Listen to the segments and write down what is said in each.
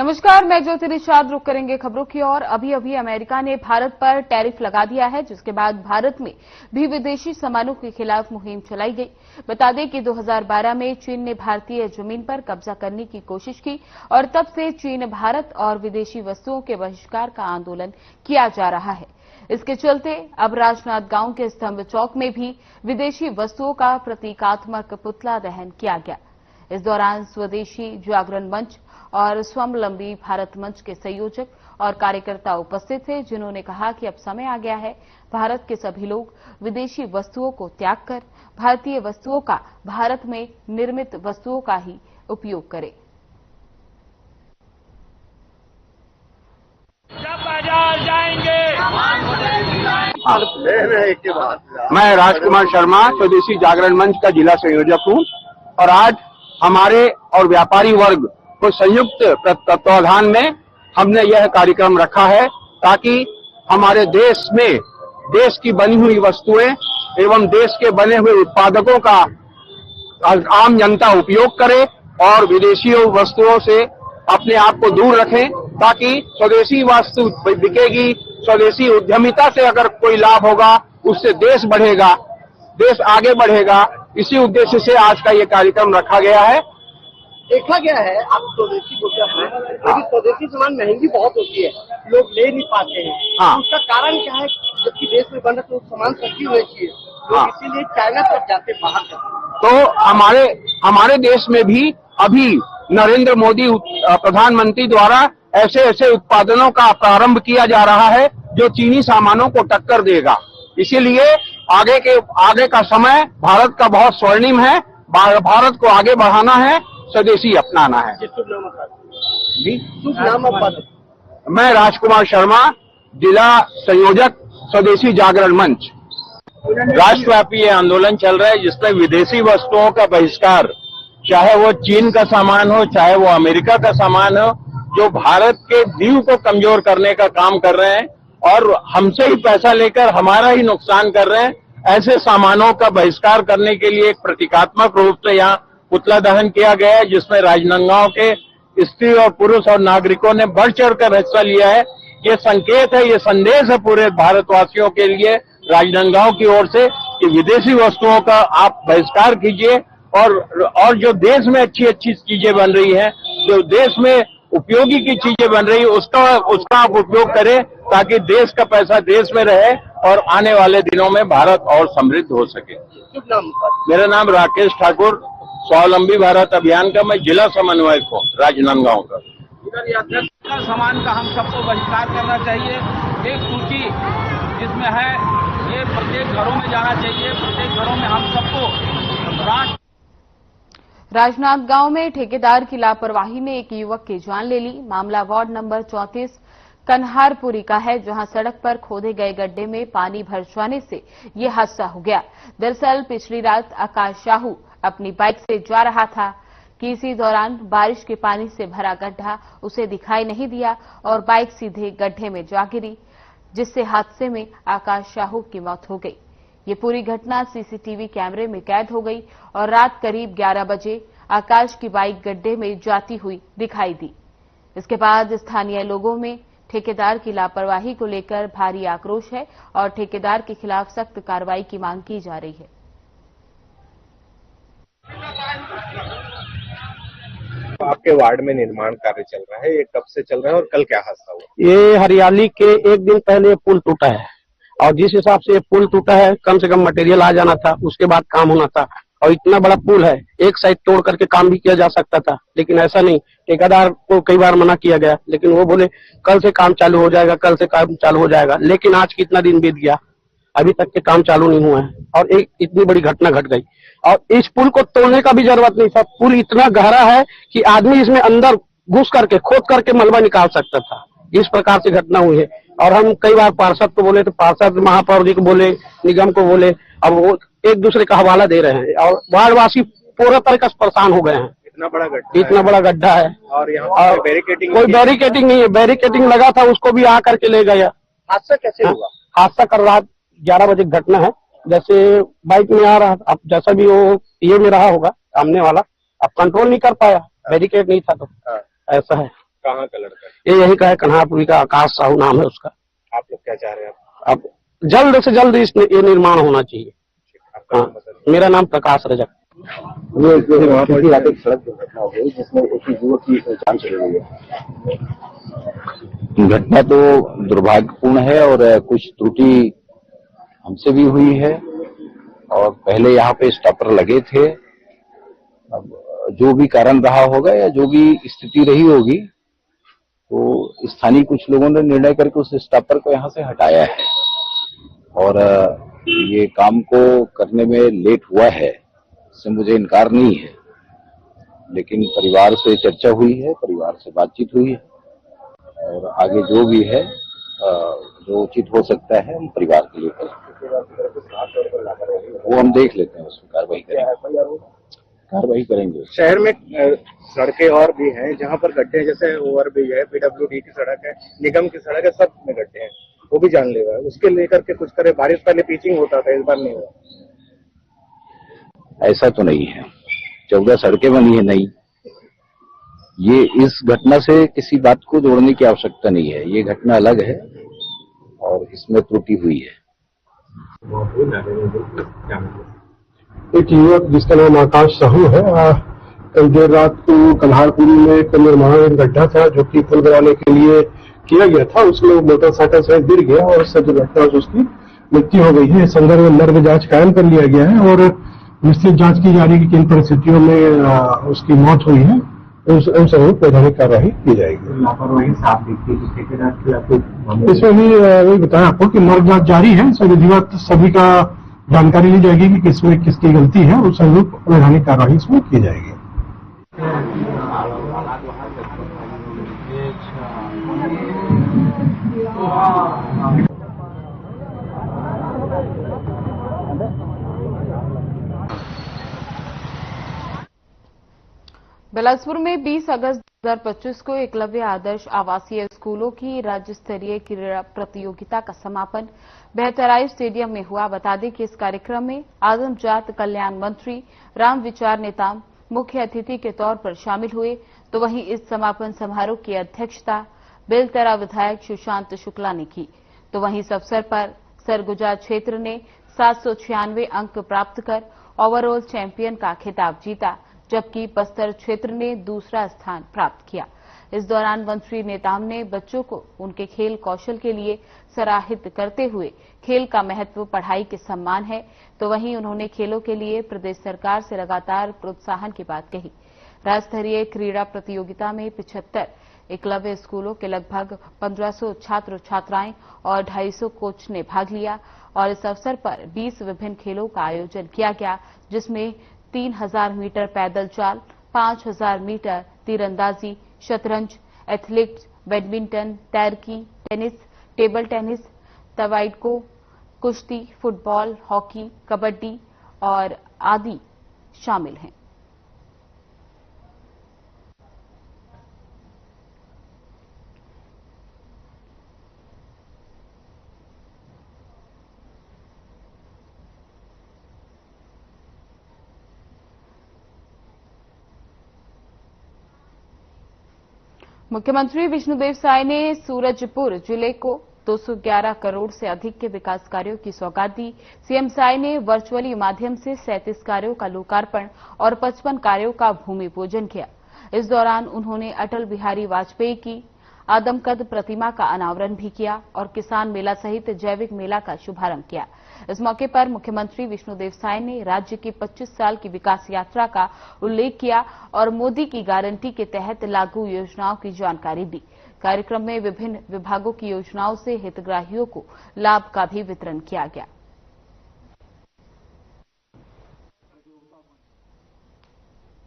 नमस्कार, मैं ज्योति निषाद। रुक करेंगे खबरों की ओर। अभी अमेरिका ने भारत पर टैरिफ लगा दिया है, जिसके बाद भारत में भी विदेशी सामानों के खिलाफ मुहिम चलाई गई। बता दें कि 2012 में चीन ने भारतीय जमीन पर कब्जा करने की कोशिश की और तब से चीन भारत और विदेशी वस्तुओं के बहिष्कार का आंदोलन किया जा रहा है। इसके चलते अब राजनांदगांव के स्तंभ चौक में भी विदेशी वस्तुओं का प्रतीकात्मक पुतला दहन किया गया। इस दौरान स्वदेशी जागरण मंच और स्वावलंबी भारत मंच के संयोजक और कार्यकर्ता उपस्थित थे, जिन्होंने कहा कि अब समय आ गया है भारत के सभी लोग विदेशी वस्तुओं को त्याग कर भारतीय वस्तुओं का, भारत में निर्मित वस्तुओं का ही उपयोग करें। जब बाजार जाएंगे मैं राजकुमार शर्मा स्वदेशी जागरण मंच का जिला संयोजक हूं और आज हमारे और व्यापारी वर्ग को संयुक्त तत्वाधान में हमने यह कार्यक्रम रखा है ताकि हमारे देश में देश की बनी हुई वस्तुएं एवं देश के बने हुए उत्पादकों का आम जनता उपयोग करे और विदेशी वस्तुओं से अपने आप को दूर रखें, ताकि स्वदेशी वस्तु बिकेगी, स्वदेशी उद्यमिता से अगर कोई लाभ होगा उससे देश बढ़ेगा, देश आगे बढ़ेगा। इसी उद्देश्य से आज का ये कार्यक्रम रखा गया है। देखा गया है आप स्वदेशी बोलते हैं, लेकिन स्वदेशी सामान महंगी बहुत होती है, लोग ले नहीं पाते हैं। हाँ। उसका कारण क्या है? जबकि देश में बन रहा तो सामान सस्ती होनी चाहिए, लोग इसीलिए चाइना तरफ जाते बाहर जाते। तो हमारे देश में भी अभी नरेंद्र मोदी प्रधानमंत्री द्वारा ऐसे ऐसे उत्पादनों का प्रारंभ किया जा रहा है जो चीनी सामानों को टक्कर देगा। इसीलिए आगे का समय भारत का बहुत स्वर्णिम है। भारत को आगे बढ़ाना है, स्वदेशी अपनाना है। शुभ नाम आप? मैं राजकुमार शर्मा, जिला संयोजक स्वदेशी जागरण मंच। राष्ट्रव्यापी ये आंदोलन चल रहा है जिसमें विदेशी वस्तुओं का बहिष्कार, चाहे वो चीन का सामान हो, चाहे वो अमेरिका का सामान हो, जो भारत के नींव को कमजोर करने का काम कर रहे हैं और हमसे ही पैसा लेकर हमारा ही नुकसान कर रहे हैं, ऐसे सामानों का बहिष्कार करने के लिए एक प्रतीकात्मक रूप से यहाँ पुतला दहन किया गया है, जिसमें राजनांदगांव के स्त्री और पुरुष और नागरिकों ने बढ़ चढ़कर हिस्सा लिया है। ये संकेत है, ये संदेश है पूरे भारतवासियों के लिए राजनांदगांव की ओर से कि विदेशी वस्तुओं का आप बहिष्कार कीजिए और जो देश में अच्छी अच्छी चीजें बन रही हैं, जो देश में उपयोगी की चीजें बन रही है, उसका आप उपयोग करें ताकि देश का पैसा देश में रहे और आने वाले दिनों में भारत और समृद्ध हो सके। मेरा नाम राकेश ठाकुर, स्वावलंबी भारत अभियान का मैं जिला समन्वयक हूँ राजनांदगांव का। सामान का हम सबको बहिष्कार करना चाहिए। एक सूची जिसमें है ये प्रत्येक घरों में जाना चाहिए, प्रत्येक घरों में हम सबको। राजनांदगांव में ठेकेदार की लापरवाही ने एक युवक की जान ले ली। मामला वार्ड नंबर 34 कन्हारपुरी का है, जहां सड़क पर खोदे गए गड्ढे में पानी भर जाने से ये हादसा हो गया। दरअसल पिछली रात आकाश साहू अपनी बाइक से जा रहा था कि इसी दौरान बारिश के पानी से भरा गड्ढा उसे दिखाई नहीं दिया और बाइक सीधे गड्ढे में जा गिरी, जिससे हादसे में आकाश साहू की मौत हो गई। ये पूरी घटना सीसीटीवी कैमरे में कैद हो गई और रात करीब 11 बजे आकाश की बाइक गड्ढे में जाती हुई दिखाई दी। इसके बाद स्थानीय लोगों में ठेकेदार की लापरवाही को लेकर भारी आक्रोश है और ठेकेदार के खिलाफ सख्त कार्रवाई की मांग की जा रही है। आपके वार्ड में निर्माण कार्य चल रहा है, ये कब से चल रहा है और कल क्या हादसा हुआ? ये हरियाली के एक दिन पहले पुल टूटा है और जिस हिसाब से पुल टूटा है, कम से कम मटेरियल आ जाना था, उसके बाद काम होना था। और इतना बड़ा पुल है, एक साइड तोड़ करके काम भी किया जा सकता था, लेकिन ऐसा नहीं। ठेकेदार को कई बार मना किया गया, लेकिन वो बोले कल से काम चालू हो जाएगा, कल से काम चालू हो जाएगा। लेकिन आज कितना दिन बीत गया, अभी तक के काम चालू नहीं हुआ है और एक इतनी बड़ी घटना घट गई। और इस पुल को तोड़ने का भी जरूरत नहीं था। पुल इतना गहरा है कि आदमी इसमें अंदर घुस करके खोद करके मलबा निकाल सकता था। इस प्रकार से घटना हुई है और हम कई बार पार्षद को बोले तो पार्षद महापौर जी को बोले, निगम को बोले, अब वो एक दूसरे का हवाला दे रहे हैं और वार्डवासी पूरा तरीके से परेशान हो गए हैं। इतना बड़ा गड्ढा है और यहाँ बैरिकेडिंग, कोई बैरिकेडिंग नहीं है। बैरिकेडिंग लगा था, उसको भी आ करके ले गया। हादसा कैसे हुआ? हादसा कल रात 11 बजे घटना है। जैसे बाइक में आ रहा, अब जैसा भी वो ये में रहा होगा सामने वाला, अब कंट्रोल नहीं कर पाया, बैरिकेड नहीं था तो ऐसा है। कहाँ का लड़का है? ये यही का है, कन्हापुरी का, आकाश साहू नाम है उसका। आप लोग क्या चाह रहे हैं? अब जल्द से जल्द ये निर्माण होना चाहिए। आपका हाँ, नाम बताइए। मेरा नाम प्रकाश रजक। ये वहाँ पर रात एक सड़क दुर्घटना हो गई जिसमें एक ही युवक की जान चली गई है। घटना तो दुर्भाग्यपूर्ण है और कुछ त्रुटि हमसे भी हुई है और पहले यहाँ पे स्टॉपर लगे थे। अब जो भी कारण रहा होगा या जो भी स्थिति रही होगी तो स्थानीय कुछ लोगों ने निर्णय करके उस स्टॉपर को यहाँ से हटाया है और ये काम को करने में लेट हुआ है, इससे मुझे इनकार नहीं है, लेकिन परिवार से चर्चा हुई है, परिवार से बातचीत हुई है और आगे जो भी है जो उचित हो सकता है हम परिवार के लिए करेंगे। वो हम देख लेते हैं, उसमें कार्रवाई करेंगे। शहर में सड़कें और भी हैं जहाँ पर गड्ढे, जैसे ओवरब्रिज है, पीडब्ल्यूडी की सड़क है, निगम की सड़क है, सब में गड्ढे हैं, वो भी जानलेवा है। उसके लेकर के कुछ करे। बारिश पहले पिचिंग होता था, इस बार नहीं हुआ। ऐसा तो नहीं है, 14 सड़कें बनी है नई। ये इस घटना से किसी बात को जोड़ने की आवश्यकता नहीं है, ये घटना अलग है और इसमें त्रुटि हुई है। एक युवक जिसका नाम आकाश साहू है, कल देर रात को कन्हारपुरी में एक निर्माण गड्ढा था जो कि पुल बनाने के लिए किया गया था, उसमें मोटरसाइकिल से गिर गया और उससे दुर्घटना से उसकी मृत्यु हो गई है। इस संदर्भ में मर्ग जांच कायम कर लिया गया है और विस्तृत जांच की जा रही है कि किन परिस्थितियों में उसकी मौत हुई है, उन स्वरूप वैधानिक कार्रवाई की जाएगी। लापरवाही साफ दिखती है, ठेकेदार के खिलाफ इसमें भी वही बताया आपको कि मर्ग जांच जारी है, इसमें विधिवत सभी का जानकारी ली जाएगी कि किसमें किसकी गलती है, उस अनुरूप वैधानिक कार्रवाई इसमें की जाएगी। बिलासपुर में 20 अगस्त 2025 को एकलव्य आदर्श आवासीय स्कूलों की राज्य स्तरीय क्रीड़ा प्रतियोगिता का समापन बेहतराई स्टेडियम में हुआ। बता दें कि इस कार्यक्रम में आदिमजात कल्याण मंत्री राम विचार नेताम मुख्य अतिथि के तौर पर शामिल हुए, तो वहीं इस समापन समारोह की अध्यक्षता बेलतरा विधायक सुशांत शुक्ला ने की। तो वहीं इस अवसर पर सरगुजा क्षेत्र ने 796 अंक प्राप्त कर ओवरऑल चैंपियन का खिताब जीता, जबकि बस्तर क्षेत्र ने दूसरा स्थान प्राप्त किया। इस दौरान मंत्री नेताम ने बच्चों को उनके खेल कौशल के लिए सराहित करते हुए खेल का महत्व पढ़ाई के समान है, तो वहीं उन्होंने खेलों के लिए प्रदेश सरकार से लगातार प्रोत्साहन की बात कही। राज्य स्तरीय क्रीड़ा प्रतियोगिता में 75 एकलव्य स्कूलों के लगभग 1500 छात्र छात्राएं और 250 कोच ने भाग लिया और इस अवसर पर 20 विभिन्न खेलों का आयोजन किया गया, जिसमें 3000 मीटर पैदल चाल, 5000 मीटर तीरंदाजी, शतरंज, एथलेटिक्स, बैडमिंटन, तैरकी, टेनिस, टेबल टेनिस, तवाइडको, कुश्ती, फुटबॉल, हॉकी, कबड्डी और आदि शामिल हैं। मुख्यमंत्री विष्णुदेव साय ने सूरजपुर जिले को 211 करोड़ से अधिक के विकास कार्यों की सौगात दी। सीएम साय ने वर्चुअली माध्यम से 37 कार्यों का लोकार्पण और 55 कार्यों का भूमि पूजन किया। इस दौरान उन्होंने अटल बिहारी वाजपेयी की आदमकद प्रतिमा का अनावरण भी किया और किसान मेला सहित जैविक मेला का शुभारंभ किया। इस मौके पर मुख्यमंत्री विष्णुदेव साय ने राज्य की 25 साल की विकास यात्रा का उल्लेख किया और मोदी की गारंटी के तहत लागू योजनाओं की जानकारी दी। कार्यक्रम में विभिन्न विभागों की योजनाओं से हितग्राहियों को लाभ का भी वितरण किया गया।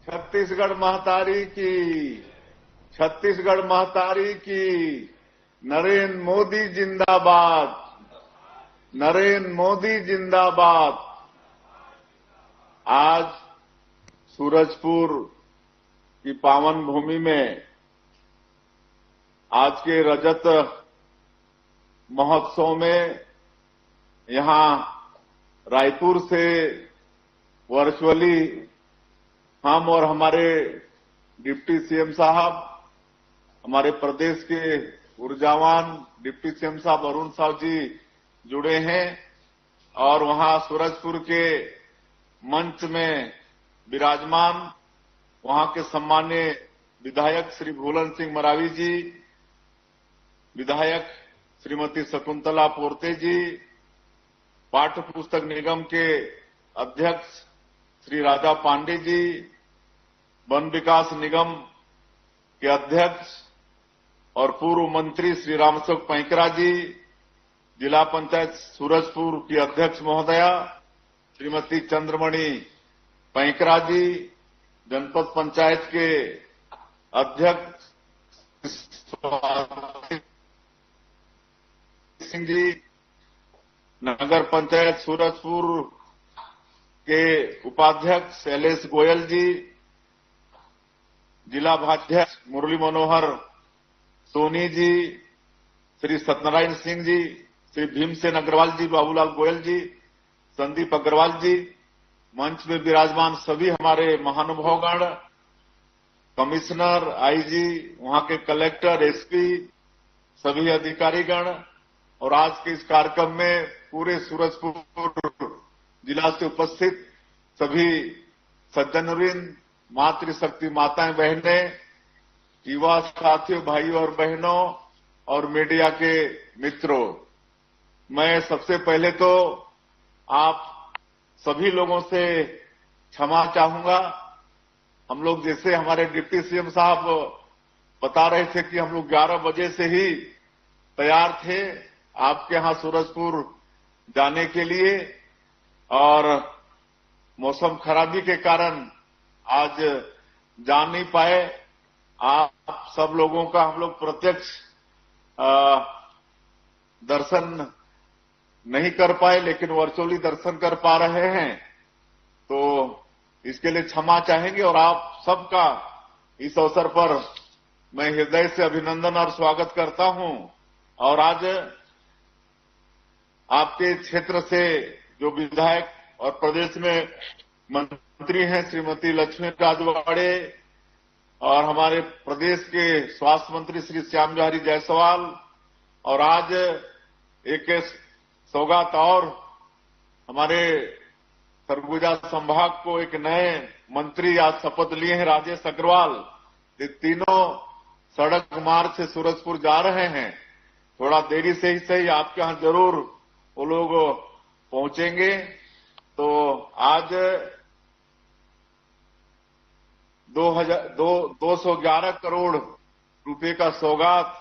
छत्तीसगढ़ महतारी की, छत्तीसगढ़ महतारी की, नरेंद्र मोदी जिंदाबाद, नरेंद्र मोदी जिंदाबाद। आज सूरजपुर की पावन भूमि में आज के रजत महोत्सव में यहां रायपुर से वर्चुअली हम और हमारे डिप्टी सीएम साहब हमारे प्रदेश के ऊर्जावान डिप्टी सीएम साहब अरुण साहब जी जुड़े हैं और वहां सूरजपुर के मंच में विराजमान वहां के सम्मान्य विधायक श्री भूलन सिंह मरावी जी, विधायक श्रीमती शकुंतला पोर्ते जी, पाठ्य पुस्तक निगम के अध्यक्ष श्री राजा पांडे जी, वन विकास निगम के अध्यक्ष और पूर्व मंत्री श्री रामसेवक पैंकरा जी, जिला पंचायत सूरजपुर की अध्यक्ष महोदया श्रीमती चंद्रमणि पैंकरा जी, जनपद पंचायत के अध्यक्ष सिंह जी, नगर पंचायत सूरजपुर के उपाध्यक्ष शैलेश गोयल जी, जिला भाजपाध्यक्ष मुरली मनोहर सोनी जी, श्री सत्यनारायण सिंह जी, श्री भीमसेन अग्रवाल जी, बाबूलाल गोयल जी, संदीप अग्रवाल जी, मंच में विराजमान सभी हमारे महानुभावगण, कमिश्नर, आईजी, वहां के कलेक्टर, एसपी, सभी अधिकारीगण और आज के इस कार्यक्रम में पूरे सूरजपुर जिला से उपस्थित सभी सज्जनवृंद, मातृशक्ति माताएं बहनें, युवा साथियों, भाइयों और बहनों और मीडिया के मित्रों, मैं सबसे पहले तो आप सभी लोगों से क्षमा चाहूंगा। हम लोग जैसे हमारे डिप्टी सीएम साहब बता रहे थे कि हम लोग 11 बजे से ही तैयार थे आपके यहां सूरजपुर जाने के लिए और मौसम खराबी के कारण आज जा नहीं पाए। आप सब लोगों का हम लोग प्रत्यक्ष दर्शन नहीं कर पाए, लेकिन वर्चुअली दर्शन कर पा रहे हैं, तो इसके लिए क्षमा चाहेंगे और आप सबका इस अवसर पर मैं हृदय से अभिनंदन और स्वागत करता हूं। और आज आपके क्षेत्र से जो विधायक और प्रदेश में मंत्री हैं श्रीमती लक्ष्मी राजवाड़े और हमारे प्रदेश के स्वास्थ्य मंत्री श्री श्याम बिहारी जायसवाल, और आज एक सौगात और हमारे सरगुजा संभाग को एक नए मंत्री आज शपथ लिए हैं, राजेश अग्रवाल। ये तीनों सड़क मार्ग से सूरजपुर जा रहे हैं। थोड़ा देरी से ही सही आपके यहां जरूर वो लोग पहुंचेंगे। तो आज 211 करोड़ रुपए का सौगात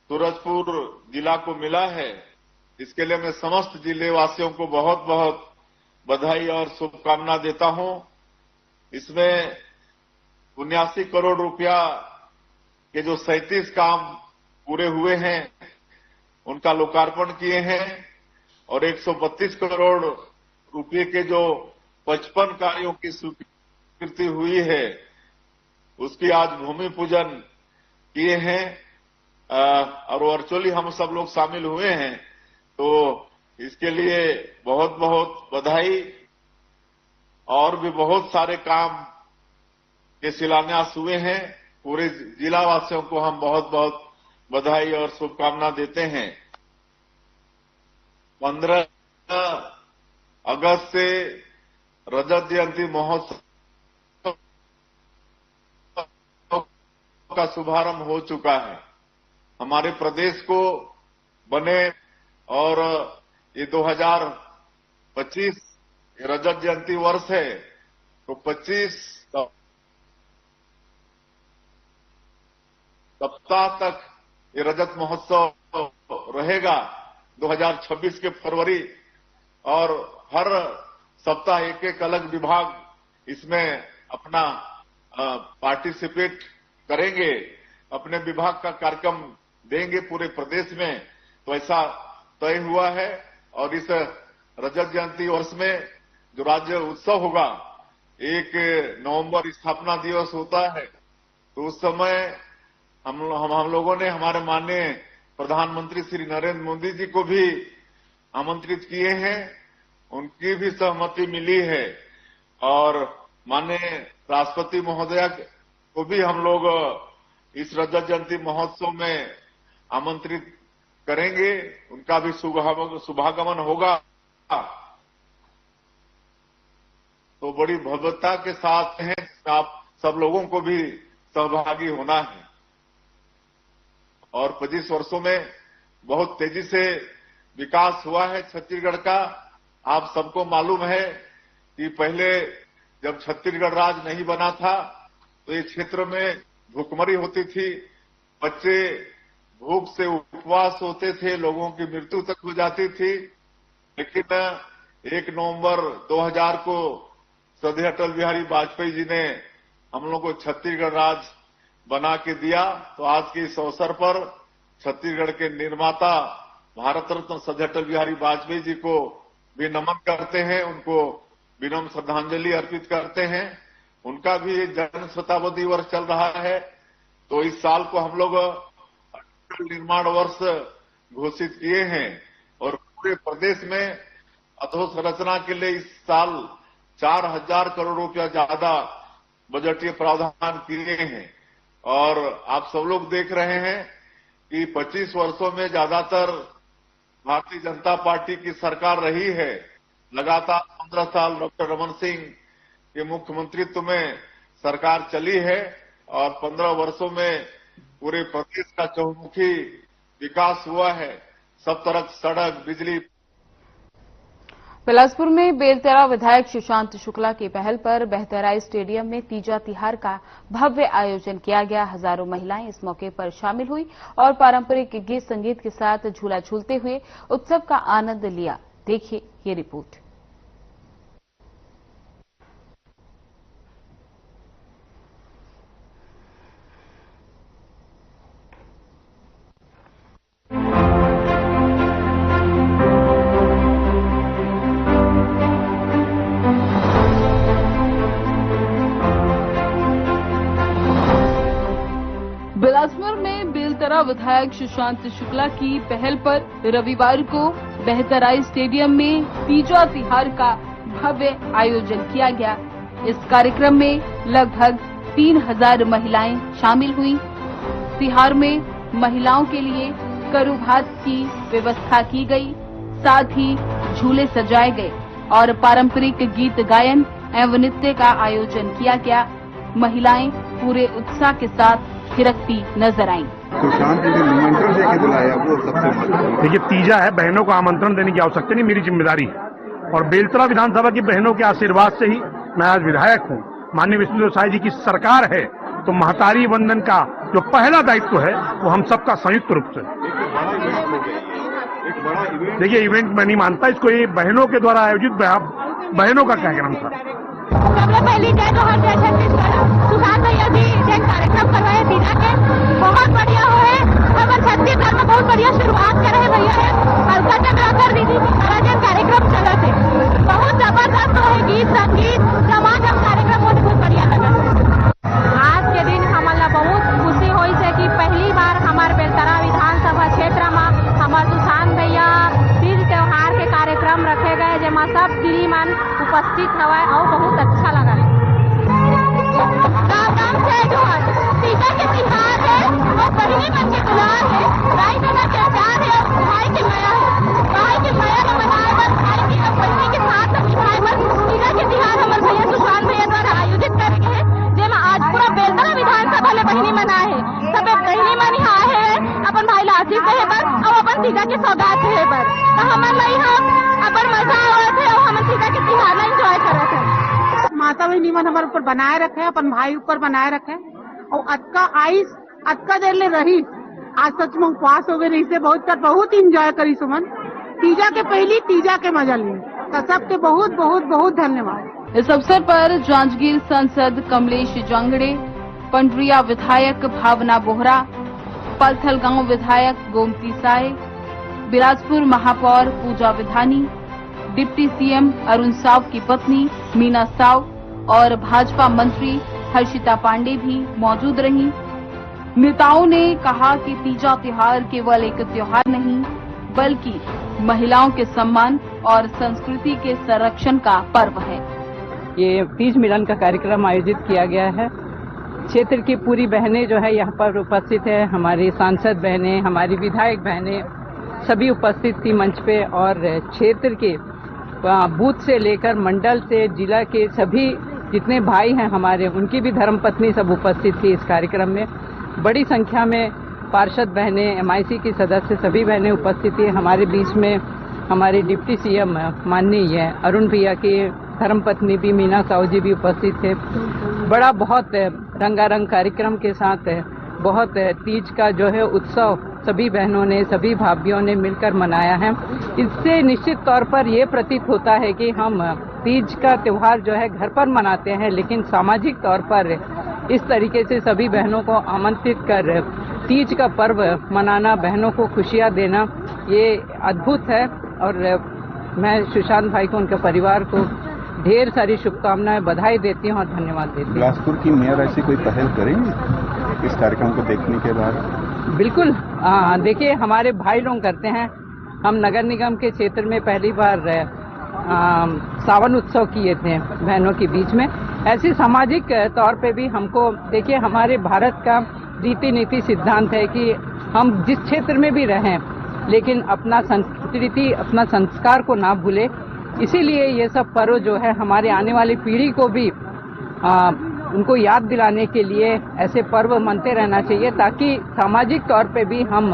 सूरजपुर जिला को मिला है। इसके लिए मैं समस्त जिले वासियों को बहुत बहुत बधाई और शुभकामना देता हूं। इसमें 79 करोड़ रुपया के जो 37 काम पूरे हुए हैं उनका लोकार्पण किए हैं और 132 करोड़ रुपए के जो 55 कार्यों की स्वीकृति हुई है उसकी आज भूमि पूजन किए हैं और वर्चुअली हम सब लोग शामिल हुए हैं। तो इसके लिए बहुत बहुत बधाई। और भी बहुत सारे काम के शिलान्यास हुए हैं। पूरे जिला वासियों को हम बहुत बहुत बधाई और शुभकामना देते हैं। 15 अगस्त से रजत जयंती महोत्सव का शुभारंभ हो चुका है। हमारे प्रदेश को बने और ये 2025 रजत जयंती वर्ष है, तो 25 सप्ताह तक ये रजत महोत्सव रहेगा 2026 के फरवरी, और हर सप्ताह एक एक अलग विभाग इसमें अपना पार्टिसिपेट करेंगे, अपने विभाग का कार्यक्रम देंगे पूरे प्रदेश में। तो ऐसा तय हुआ है। और इस रजत जयंती वर्ष में जो राज्य उत्सव होगा, 1 नवंबर स्थापना दिवस होता है, तो उस समय हम लोगों ने हमारे माननीय प्रधानमंत्री श्री नरेंद्र मोदी जी को भी आमंत्रित किए हैं। उनकी भी सहमति मिली है और माननीय राष्ट्रपति महोदया को भी हम लोग इस रजत जयंती महोत्सव में आमंत्रित करेंगे, उनका भी शुभागमन होगा, तो बड़ी भव्यता के साथ हैं। आप सब लोगों को भी सहभागी होना है। और 25 वर्षों में बहुत तेजी से विकास हुआ है छत्तीसगढ़ का। आप सबको मालूम है कि पहले जब छत्तीसगढ़ राज्य नहीं बना था तो ये क्षेत्र में भूखमरी होती थी, बच्चे भूख से उपवास होते थे, लोगों की मृत्यु तक हो जाती थी। लेकिन 1 नवंबर 2000 को श्रद्धेय अटल बिहारी वाजपेयी जी ने हम लोग को छत्तीसगढ़ राज्य बना के दिया। तो आज के इस अवसर पर छत्तीसगढ़ के निर्माता भारत रत्न श्रद्धेय अटल बिहारी वाजपेयी जी को भी नमन करते हैं, उनको विनम्र श्रद्धांजलि अर्पित करते हैं। उनका भी जन्म शताब्दी वर्ष चल रहा है, तो इस साल को हम लोग अटल निर्माण वर्ष घोषित किए हैं और पूरे प्रदेश में अधोसंरचना के लिए इस साल 4000 करोड़ रुपया ज्यादा बजटीय प्रावधान किए हैं। और आप सब लोग देख रहे हैं कि 25 वर्षों में ज्यादातर भारतीय जनता पार्टी की सरकार रही है। लगातार 15 साल डॉक्टर रमन सिंह के मुख्यमंत्रित्व में सरकार चली है और 15 वर्षों में पूरे प्रदेश का चहुमुखी विकास हुआ है। सब तरफ सड़क, बिजली। बिलासपुर में बेलतरा विधायक सुशांत शुक्ला की पहल पर बेहतराई स्टेडियम में तीजा तिहार का भव्य आयोजन किया गया। हजारों महिलाएं इस मौके पर शामिल हुई और पारंपरिक गीत संगीत के साथ झूला झूलते हुए उत्सव का आनंद लिया। देखिए ये रिपोर्ट। बिलासपुर में बेलतरा विधायक सुशांत शुक्ला की पहल पर रविवार को बेहतराई स्टेडियम में तीजा तिहार का भव्य आयोजन किया गया। इस कार्यक्रम में लगभग 3000 महिलाएं शामिल हुई। तिहार में महिलाओं के लिए करू भात की व्यवस्था की गई, साथ ही झूले सजाए गए और पारंपरिक गीत गायन एवं नृत्य का आयोजन किया गया। महिलाएं पूरे उत्साह के साथ थिरकती नजर आईं। सुशांत जी ने निमंत्रण देके बुलाया, वो सबसे देखिए तीजा है, बहनों को आमंत्रण देने की आवश्यकता नहीं, मेरी जिम्मेदारी है। और बेलतरा विधानसभा की बहनों के आशीर्वाद से ही मैं आज विधायक हूँ। माननीय विष्णुदेव साय जी की सरकार है तो महतारी वंदन का जो पहला दायित्व है वो हम सबका संयुक्त रूप से। देखिए इवेंट मैं नहीं मानता इसको, ये बहनों के द्वारा आयोजित बहनों का कार्यक्रम था। सबसे पहली जय जोहर जय छत्तीसगढ़। सुशांत भैया भी जन कार्यक्रम करवाए तीजा के, बहुत बढ़िया हुए। हमारे छत्तीसगढ़ में बहुत बढ़िया शुरुआत करे भैया है। हल्का चक्राकर दीदी सारा जन कार्यक्रम चला थे, बहुत जबरदस्त है। गीत संगीत समाज कार्यक्रम बहुत बढ़िया लगा। आज के दिन हमारा बहुत खुशी हुई है कि पहली बार हमारे बेलतरा विधानसभा क्षेत्र में हमारे सुशांत भैया तीज त्योहार के कार्यक्रम रखे गए, जेमा सब गिरी मन उपस्थित हवा और बहुत अच्छा लगा। राम से जो तीजा के तिहार है और बहनी मन के दुलार है, राय बना के आचार है, भाई के माया ने मनाए बस भाई की बहनी के साथ मिठाई बस तीजा के तिहार हमारे भैया सुशांत भैया द्वारा आयोजित करके है, जेमा आज पूरा बेलतरा विधानसभा ले बहनी मनाए है। सब बहनी मन यहाँ है अपन भाई ला आशीष कहे बर और अपन तीजा के सौगात कहे बर, तो हमारे लाई हम अपन मजा आवत है और हम तीजा के तिहार में एंजॉय करत है। माता बहनी मन हमारे ऊपर बनाए रखे, अपन भाई ऊपर बनाए रखे और अतका देर ले रही। आज सच में उपवास हो गए रही से बहुत इंजॉय करी सुमन। तीजा के पहली तीजा के मजा ली, तो सबके बहुत बहुत बहुत धन्यवाद। इस अवसर पर जांजगीर सांसद कमलेश जांगड़े, पंडरिया विधायक भावना बोहरा, पलथल गांव विधायक गोमती साय, बिलासपुर महापौर पूजा विधानी, डिप्टी सीएम अरुण साव की पत्नी मीना साव और भाजपा मंत्री हर्षिता पांडे भी मौजूद रहीं। नेताओं ने कहा कि तीजा त्योहार केवल एक त्योहार नहीं बल्कि महिलाओं के सम्मान और संस्कृति के संरक्षण का पर्व है। ये तीज मिलन का कार्यक्रम आयोजित किया गया है। क्षेत्र की पूरी बहनें जो है यहाँ पर उपस्थित है। हमारी सांसद बहनें, हमारी विधायक बहनें सभी उपस्थित थी मंच पे, और क्षेत्र के बूथ से लेकर मंडल से जिला के सभी जितने भाई हैं हमारे, उनकी भी धर्मपत्नी सब उपस्थित थी इस कार्यक्रम में। बड़ी संख्या में पार्षद बहनें, MIC की सदस्य सभी बहनें उपस्थित थी। हमारे बीच में हमारे डिप्टी CM माननीय अरुण भैया की धर्मपत्नी भी मीना साहू जी भी उपस्थित थे। बड़ा बहुत रंगारंग कार्यक्रम के साथ बहुत तीज का जो है उत्सव सभी बहनों ने, सभी भाभीयों ने मिलकर मनाया है। इससे निश्चित तौर पर ये प्रतीत होता है कि हम तीज का त्योहार जो है घर पर मनाते हैं, लेकिन सामाजिक तौर पर इस तरीके से सभी बहनों को आमंत्रित कर तीज का पर्व मनाना, बहनों को खुशियां देना, ये अद्भुत है। और मैं सुशांत भाई को, उनके परिवार को ढेर सारी शुभकामनाएं, बधाई देती हूं और धन्यवाद देती हूं। बिलासपुर की मेयर ऐसी कोई पहल करेंगे इस कार्यक्रम को देखने के बाद? बिल्कुल, देखिए हमारे भाई लोग करते हैं। हम नगर निगम के क्षेत्र में पहली बार सावन उत्सव किए थे बहनों के बीच में। ऐसे सामाजिक तौर पे भी हमको, देखिए हमारे भारत का रीति नीति सिद्धांत है कि हम जिस क्षेत्र में भी रहें लेकिन अपना संस्कृति, अपना संस्कार को ना भूले। इसीलिए ये सब पर्व जो है हमारे आने वाली पीढ़ी को भी उनको याद दिलाने के लिए ऐसे पर्व मनते रहना चाहिए, ताकि सामाजिक तौर पे भी हम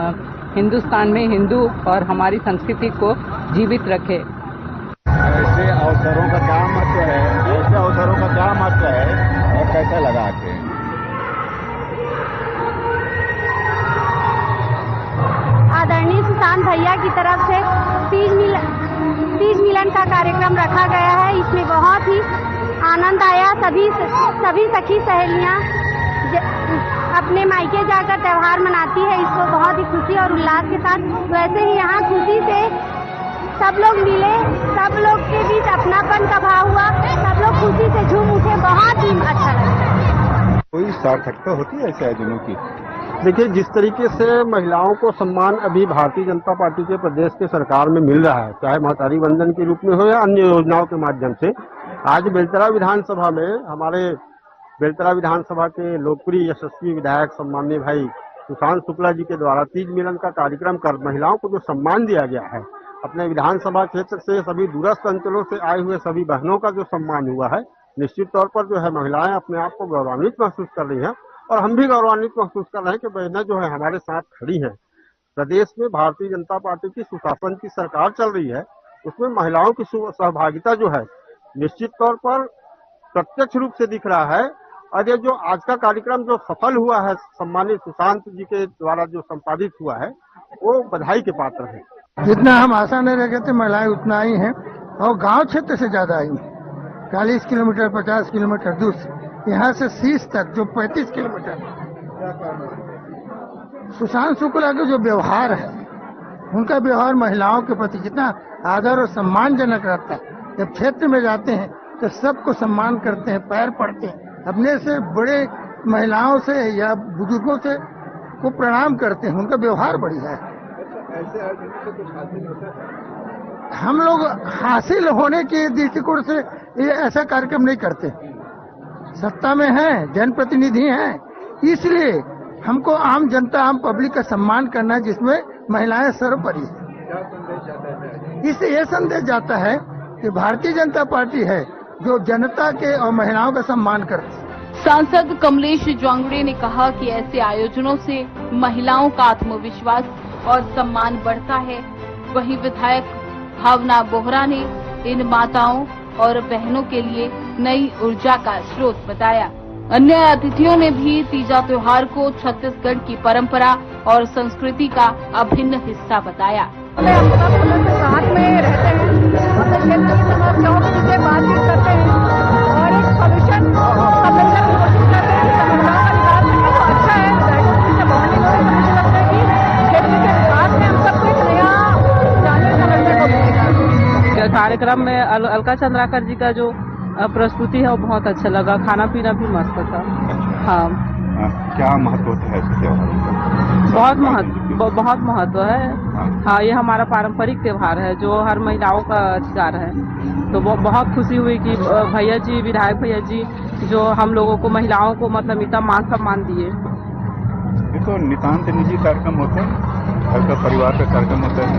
हिंदुस्तान में हिंदू और हमारी संस्कृति को जीवित रखें। ऐसे अवसरों का क्या महत्व है? ऐसे अवसरों का क्या महत्व है और कैसे लगा के? आदरणीय सुशांत भैया की तरफ से तीज मिलन का कार्यक्रम रखा गया है। इसमें बहुत ही आनंद आया। सभी सखी सहेलियां अपने मायके जाकर त्योहार मनाती है, इसको बहुत ही खुशी और उल्लास के साथ। वैसे ही यहाँ खुशी से सब लोग मिले, सब लोग के बीच अपनापन का भाव हुआ, सब लोग खुशी से झूम उठे, बहुत ही अच्छा लगा। कोई सार्थकता होती है ऐसे आयोजनों की? देखिए, जिस तरीके से महिलाओं को सम्मान अभी भारतीय जनता पार्टी के प्रदेश के सरकार में मिल रहा है, चाहे महतारी वंदन के रूप में हो या अन्य योजनाओं के माध्यम से, आज बेलतरा विधानसभा में हमारे बेलतरा विधानसभा के लोकप्रिय यशस्वी विधायक सम्माननीय भाई सुशांत शुक्ला जी के द्वारा तीज मिलन का कार्यक्रम कर महिलाओं को जो सम्मान दिया गया है, अपने विधानसभा क्षेत्र से सभी दूरस्थ अंचलों से आए हुए सभी बहनों का जो सम्मान हुआ है, निश्चित तौर पर जो है महिलाएं अपने आप को गौरवान्वित महसूस कर रही हैं और हम भी गौरवान्वित महसूस कर रहे हैं कि बहनें जो है हमारे साथ खड़ी हैं। प्रदेश में भारतीय जनता पार्टी की सुशासन की सरकार चल रही है, उसमें महिलाओं की सहभागिता जो है निश्चित तौर पर प्रत्यक्ष रूप से दिख रहा है। और ये जो आज का कार्यक्रम जो सफल हुआ है, सम्मानित सुशांत जी के द्वारा जो संपादित हुआ है, वो बधाई के पात्र है। जितना हम आशा नहीं रखे थे महिलाएं उतना आई हैं, और गांव क्षेत्र से ज्यादा आई हैं। 40 किलोमीटर 50 किलोमीटर दूर से, यहाँ से शीश तक जो 35 किलोमीटर। सुशांत शुक्ला का जो व्यवहार है, उनका व्यवहार महिलाओं के प्रति जितना आदर और सम्मानजनक रहता है, जब क्षेत्र में जाते हैं तो सबको सम्मान करते हैं, पैर पड़ते हैं, अपने से बड़े महिलाओं से या बुजुर्गों से को प्रणाम करते हैं। उनका व्यवहार बढ़िया है। हम लोग हासिल होने के दृष्टिकोण से ये ऐसा कार्यक्रम नहीं करते। सत्ता में हैं, जनप्रतिनिधि हैं, इसलिए हमको आम जनता, आम पब्लिक का सम्मान करना है, जिसमें महिलाएं सर्वोपरि है। इससे ये संदेश जाता है कि भारतीय जनता पार्टी है जो जनता के और महिलाओं का सम्मान करती है। सांसद कमलेश जांगड़े ने कहा कि ऐसे आयोजनों से महिलाओं का आत्मविश्वास और सम्मान बढ़ता है। वहीं विधायक भावना बोहरा ने इन माताओं और बहनों के लिए नई ऊर्जा का स्रोत बताया। अन्य अतिथियों ने भी तीजा त्योहार को छत्तीसगढ़ की परंपरा और संस्कृति का अभिन्न हिस्सा बताया। हम सब साथ में रहते हैं, अपने क्षेत्र की समस्याओं के विषय बातचीत करते हैं और एक सोल्यूशन मिलने की कोशिश करते हैं। तो अच्छा है, बॉन्डिंग हो, मुझे लगता है कि क्षेत्र के विकास में हम सबको एक नया जाने समझने को मिलेगा। कार्यक्रम में अलका चंद्राकर जी का जो प्रस्तुति है वो बहुत अच्छा लगा। खाना पीना भी मस्त था। हाँ, क्या महत्व होता है इस त्योहार का? बहुत महत्व है। हाँ, ये हमारा पारंपरिक त्योहार है जो हर महिलाओं का अधिकार है। तो वो बहुत खुशी हुई कि भैया जी, विधायक भैया जी जो हम लोगों को, महिलाओं को मतलब इतना मान सम्मान दिए। ये तो नितांत निजी कार्यक्रम होते हैं, घर का परिवार का कार्यक्रम होता है,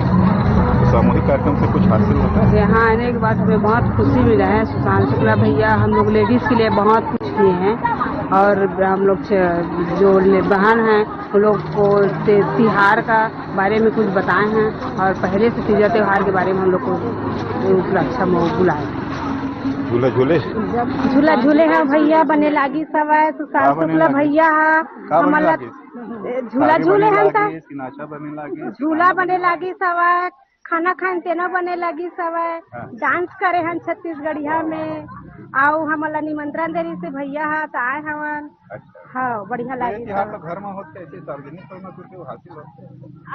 सामूहिक कार्यक्रम से कुछ हासिल होता है। यहाँ आने के बाद हमें बहुत खुशी मिला है। सुशांत शुक्ला भैया हम लोग लेडीज के लिए बहुत कुछ किए हैं और हम लोग जो बहन हैं उन लोग को तिहार का बारे में कुछ बताए हैं और पहले से तीजा त्योहार के बारे में हम लोग को उपलक्ष्य में बुलाए। झूला झूले हैं भैया बने लागी सब है। सुशांत शुक्ला भैया हमारा झूला झूले हैं झूला बने लागी सब है। खाना खान तेना बने लगी सब है। डांस करे हैं छत्तीसगढ़िया में आओ हमारा निमंत्रण दे रही से भैया है तो आए हवन। हाँ, बढ़िया लगी। घर में होते ऐसे सार्वजनिक हासिल होते।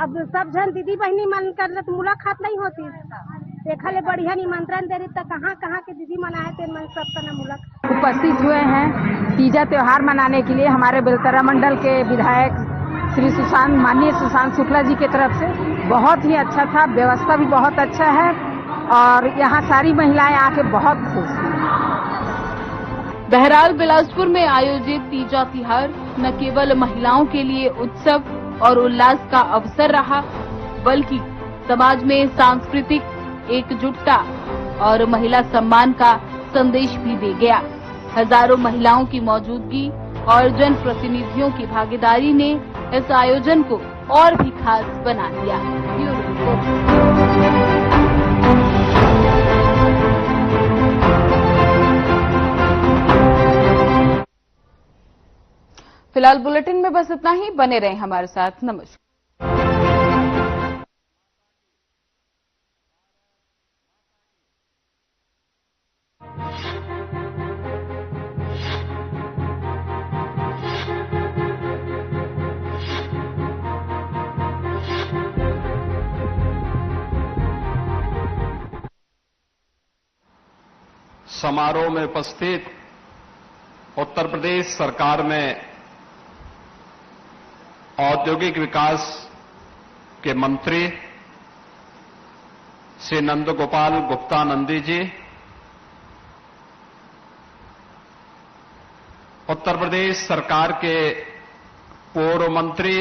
अब सब जन दीदी बहनी मन कर तो मुलाकात नहीं होती। देखा ले बढ़िया निमंत्रण दे रही तो कहाँ कहाँ के दीदी मनाए थे मन सबका न मुलाकात उपस्थित हुए हैं तीजा त्योहार मनाने के लिए हमारे बेलतरा मंडल के विधायक श्री माननीय सुशांत शुक्ला जी की तरफ से। बहुत ही अच्छा था, व्यवस्था भी बहुत अच्छा है और यहाँ सारी महिलाएं आके बहुत खुश हैं। बहरहाल बिलासपुर में आयोजित तीजा तिहार न केवल महिलाओं के लिए उत्सव और उल्लास का अवसर रहा, बल्कि समाज में सांस्कृतिक एकजुटता और महिला सम्मान का संदेश भी दे गया। हजारों महिलाओं की मौजूदगी और जनप्रतिनिधियों की भागीदारी ने इस आयोजन को और भी खास बना दिया। Bureau report. फिलहाल बुलेटिन में बस इतना ही। बने रहें हमारे साथ। नमस्कार। समारोह में उपस्थित उत्तर प्रदेश सरकार में औद्योगिक विकास के मंत्री श्री नंद गोपाल गुप्ता नंदी जी, उत्तर प्रदेश सरकार के पूर्व मंत्री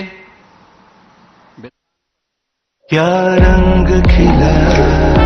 क्या रंग खिला